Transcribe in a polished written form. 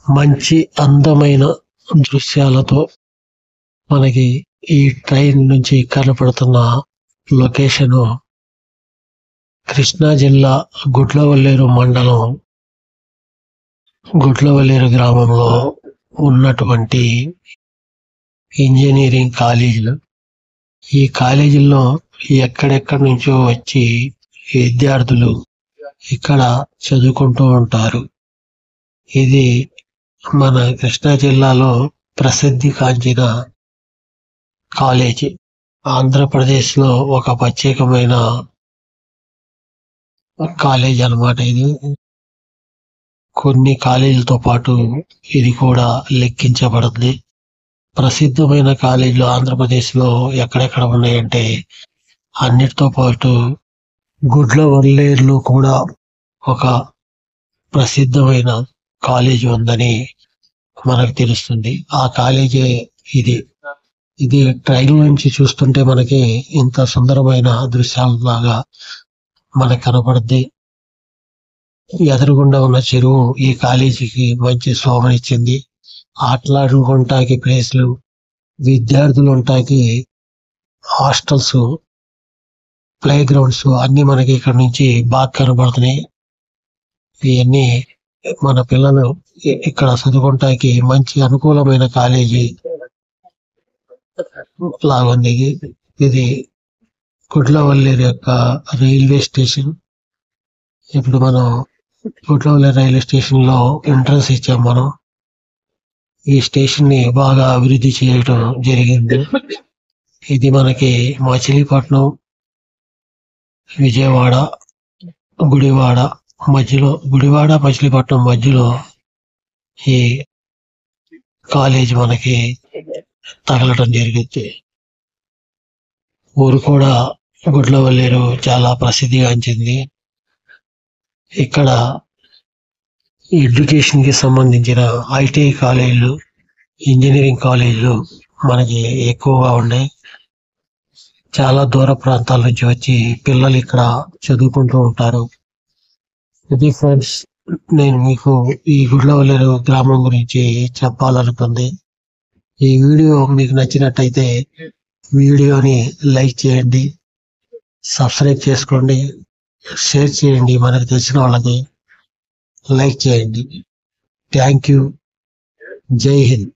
మంచి అందమైన దృశ్యాలతో మనకి ఈ ట్రైన్ నుంచి కనపడుతున్న లొకేషను కృష్ణా జిల్లా గుడ్లవల్లేరు మండలం గుడ్లవల్లేరు గ్రామంలో ఉన్నటువంటి ఇంజనీరింగ్ కాలేజీలు. ఈ కాలేజీల్లో ఎక్కడెక్కడి నుంచో వచ్చి విద్యార్థులు ఇక్కడ చదువుకుంటూ ఉంటారు. ఇది మన కృష్ణా జిల్లాలో ప్రసిద్ధి కాంచిన కాలేజీ. ఆంధ్రప్రదేశ్లో ఒక ప్రత్యేకమైన కాలేజ్ అన్నమాట. ఇది కొన్ని కాలేజీలతో పాటు ఇది కూడా లెక్కించబడుతుంది. ప్రసిద్ధమైన కాలేజీలు ఆంధ్రప్రదేశ్లో ఎక్కడెక్కడ ఉన్నాయంటే అన్నిటితో పాటు గుడ్లవల్లేరులో కూడా ఒక ప్రసిద్ధమైన కాలేజీ ఉందని మనకు తెలుస్తుంది. ఆ కాలేజీ ఇది ట్రైన్ నుంచి చూస్తుంటే మనకి ఇంత సుందరమైన దృశ్యాలలాగా మనకు కనపడుద్ది. ఎదురుగుండా ఉన్న చెరువు ఈ కాలేజీకి మంచి శోభనిచ్చింది. ఆటలాడుకుంటాకి ప్లేస్లు, విద్యార్థులు ఉంటాకి హాస్టల్స్, ప్లే గ్రౌండ్స్ అన్ని మనకి ఇక్కడ నుంచి బాగా కనబడుతున్నాయి. ఇవన్నీ మన పిల్లలు ఇక్కడ చదువుకుంటాకి మంచి అనుకూలమైన కాలేజీ లాగుంది. ఇది గుడ్లవల్లేరు యొక్క రైల్వే స్టేషన్. ఇప్పుడు మనం గుడ్లవల్లేరు రైల్వే స్టేషన్ లో ఎంట్రన్స్ ఇచ్చాం. మనం ఈ స్టేషన్ ని బాగా అభివృద్ధి చేయడం జరిగింది. ఇది మనకి మచిలీపట్నం, విజయవాడ, గుడివాడ మధ్యలో, గుడివాడ మచిలీపట్నం మధ్యలో ఈ కాలేజ్ మనకి తగలటం జరిగింది. ఊరు కూడా గుడ్లవల్లేరు చాలా ప్రసిద్ధిగాంచింది. ఇక్కడ ఎడ్యుకేషన్ కి సంబంధించిన ఐటీఐ కాలేజీలు, ఇంజనీరింగ్ కాలేజీలు మనకి ఎక్కువగా ఉన్నాయి. చాలా దూర ప్రాంతాల నుంచి వచ్చి పిల్లలు ఇక్కడ చదువుకుంటూ ఉంటారు. ఇది ఫ్రెండ్స్, నేను మీకు ఈ గుడ్లవల్లేరు గ్రామం గురించి చెప్పాలనుకుంది. ఈ వీడియో మీకు నచ్చినట్టయితే వీడియోని లైక్ చేయండి, సబ్స్క్రైబ్ చేసుకోండి, షేర్ చేయండి. మనకు తెలిసిన వాళ్ళకి లైక్ చేయండి. Thank you. జై హింద్.